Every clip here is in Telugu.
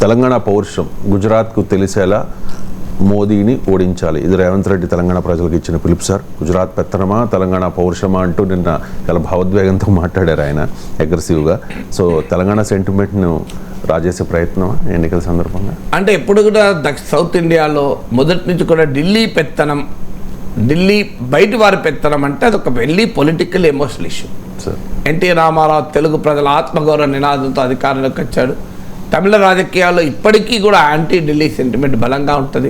తెలంగాణ పౌరుషం గుజరాత్కు తెలిసేలా మోదీని ఓడించాలి. ఇది రేవంత్ రెడ్డి తెలంగాణ ప్రజలకు ఇచ్చిన పిలుపు సార్. గుజరాత్ పెత్తనమా తెలంగాణ పౌరుషమా అంటూ నిన్న చాలా భావోద్వేగంతో మాట్లాడారు ఆయన అగ్రెసివ్గా. సో తెలంగాణ సెంటిమెంట్ను రాజేసే ప్రయత్నం ఎన్నికల సందర్భంగా అంటే ఎప్పుడు కూడా సౌత్ ఇండియాలో మొదటి నుంచి కూడా ఢిల్లీ పెత్తనం, ఢిల్లీ బయటి వారి పెత్తనం అంటే అదొక వెళ్ళి political emotional issue. NT Ramarao Telugu ప్రజల ఆత్మగౌరవ నినాదంతో అధికారంలోకి వచ్చాడు. తమిళ రాజకీయాల్లో ఇప్పటికీ కూడా యాంటీ ఢిల్లీ సెంటిమెంట్ బలంగా ఉంటుంది.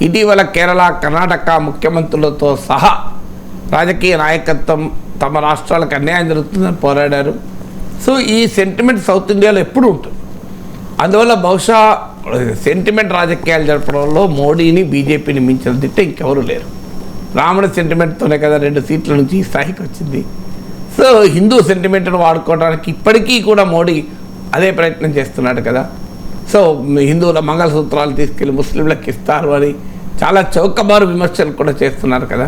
ఇటీవల కేరళ, కర్ణాటక ముఖ్యమంత్రులతో సహా రాజకీయ నాయకత్వం తమ రాష్ట్రాలకు అన్యాయం జరుగుతుందని పోరాడారు. సో ఈ సెంటిమెంట్ సౌత్ ఇండియాలో ఎప్పుడు ఉంటుంది. అందువల్ల బహుశా సెంటిమెంట్ రాజకీయాలు జరపడంలో మోడీని, బీజేపీని మించిన దిట్టే ఇంకెవరూ లేరు. రాముడి సెంటిమెంట్తోనే కదా 2 సీట్ల నుంచి ఈ స్థాయికి వచ్చింది. సో హిందూ సెంటిమెంట్ను వాడుకోవడానికి ఇప్పటికీ కూడా మోడీ అదే ప్రయత్నం చేస్తున్నాడు కదా. సో హిందువుల మంగళసూత్రాలు తీసుకెళ్ళి ముస్లింలకు ఇస్తారు అని చాలా చౌకబారు విమర్శలు కూడా చేస్తున్నారు కదా.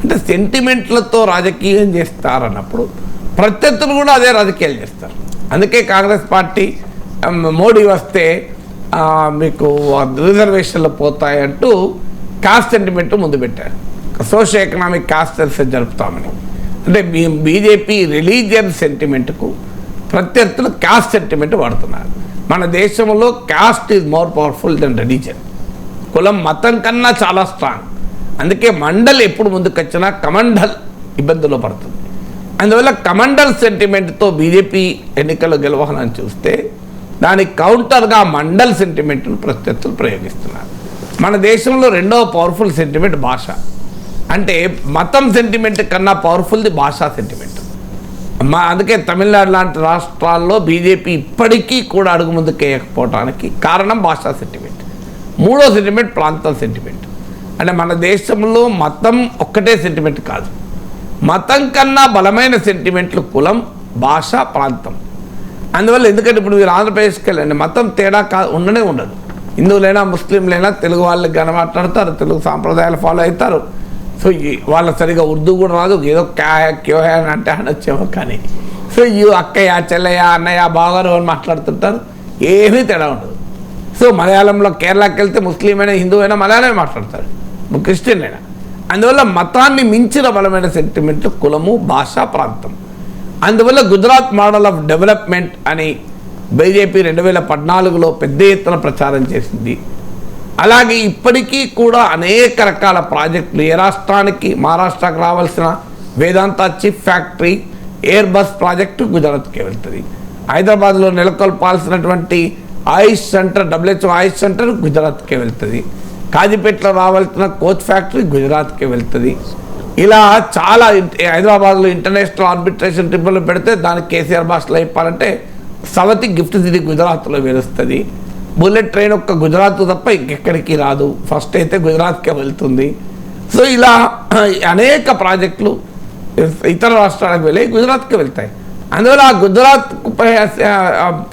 అంటే సెంటిమెంట్లతో రాజకీయం చేస్తారన్నప్పుడు ప్రత్యర్థులు కూడా అదే రాజకీయాలు చేస్తారు. అందుకే కాంగ్రెస్ పార్టీ మోడీ వస్తే మీకు రిజర్వేషన్లు పోతాయంటూ కాస్ట్ సెంటిమెంట్ ముందు పెట్టారు. సోషియో ఎకనామిక్ కాస్ట్ సెన్సస్ జరుపుతామని. అంటే బీజేపీ రిలీజియన్ సెంటిమెంట్కు ప్రత్యర్థులు కాస్ట్ సెంటిమెంట్ వాడుతున్నారు. మన దేశంలో caste is more powerful than religion. కులం మతం కన్నా చాలా స్ట్రాంగ్. అందుకే మండల్ ఎప్పుడు ముందుకొచ్చినా కమండల్ ఇబ్బందుల్లో పడుతుంది. అందువల్ల కమండల్ సెంటిమెంట్తో బీజేపీ ఎన్నికల్లో గెలవాలని చూస్తే దానికి కౌంటర్గా మండల్ సెంటిమెంట్ను ప్రత్యర్థులు ప్రయోగిస్తున్నారు. మన దేశంలో రెండవ పవర్ఫుల్ సెంటిమెంట్ భాష. అంటే మతం సెంటిమెంట్ కన్నా పవర్ఫుల్ది భాషా సెంటిమెంట్. అందుకే తమిళనాడు లాంటి రాష్ట్రాల్లో బీజేపీ ఇప్పటికీ కూడా అడుగు ముందుకేయకపోవడానికి కారణం భాషా సెంటిమెంట్. మూడో సెంటిమెంట్ ప్రాంతం సెంటిమెంట్. అంటే మన దేశంలో మతం ఒక్కటే సెంటిమెంట్ కాదు. మతం కన్నా బలమైన సెంటిమెంట్లు కులం, భాష, ప్రాంతం. అందువల్ల ఎందుకంటే ఇప్పుడు మీరు ఆంధ్రప్రదేశ్కి వెళ్ళండి, మతం తేడా ఉండనే ఉండదు. హిందువులైనా ముస్లింలైనా తెలుగు వాళ్ళకి కానీ మాట్లాడతారు, తెలుగు సాంప్రదాయాలు ఫాలో అవుతారు. సో వాళ్ళకి సరిగా ఉర్దూ కూడా రాదు, ఏదో క్యో హై అని అంటే అనొచ్చేమో కానీ. సో అక్కయ్య, చెల్లయ్య, అన్నయ్య, బాగారు అని మాట్లాడుతుంటారు. ఏమీ తేడా ఉండదు. సో మలయాళంలో కేరళకి వెళ్తే ముస్లిం అయినా హిందూ అయినా మలయాళమే మాట్లాడతారు, క్రిస్టియన్ అయినా. అందువల్ల మతాన్ని మించిన బలమైన సెంటిమెంట్ కులము, భాష, ప్రాంతం. అందువల్ల గుజరాత్ మోడల్ ఆఫ్ డెవలప్మెంట్ అని బీజేపీ 2014లో పెద్ద ఎత్తున ప్రచారం చేసింది. అలాగే ఇప్పటికీ కూడా అనేక రకాల ప్రాజెక్టులు ఏ రాష్ట్రానికి, మహారాష్ట్రకి రావాల్సిన Vedanta chip factory, Airbus project గుజరాత్కే వెళ్తుంది. హైదరాబాద్లో నెలకొల్పాల్సినటువంటి Ayush centre, WHO Ayush centre గుజరాత్కే వెళ్తుంది. కాజీపేటలో రావాల్సిన కోచ్ ఫ్యాక్టరీ గుజరాత్కే వెళ్తుంది. ఇలా చాలా హైదరాబాద్లో ఇంటర్నేషనల్ ఆర్బిట్రేషన్ ట్రిబ్యునల్ పెడితే దానికి కేసీఆర్ భాషలో చెప్పాలంటే సవతి గిఫ్ట్ సిటీ గుజరాత్లో వెలుస్తుంది. బుల్లెట్ ట్రైన్ ఒక్క గుజరాత్ తప్ప ఇంకెక్కడికి రాదు, ఫస్ట్ అయితే గుజరాత్కే వెళ్తుంది. సో ఇలా అనేక ప్రాజెక్టులు ఇతర రాష్ట్రాలకు వెళ్ళి గుజరాత్కి వెళ్తాయి. అందువల్ల ఆ గుజరాత్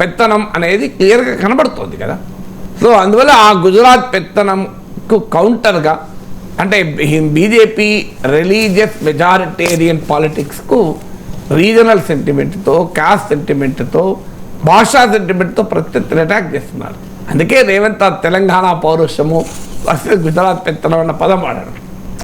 పెత్తనం అనేది క్లియర్గా కనబడుతుంది కదా. సో అందువల్ల ఆ గుజరాత్ పెత్తనంకు కౌంటర్గా అంటే బీజేపీ రిలీజియస్ మెజారిటేరియన్ పాలిటిక్స్కు రీజనల్ సెంటిమెంట్తో, కాస్ట్ సెంటిమెంట్తో, భాషా సెంటిమెంట్తో ప్రత్యర్థులు అటాక్ చేస్తున్నారు. అందుకే రేవంత్ తెలంగాణ పౌరుషము గుజరాత్ పెత్తనం అన్న పదం వాడారు.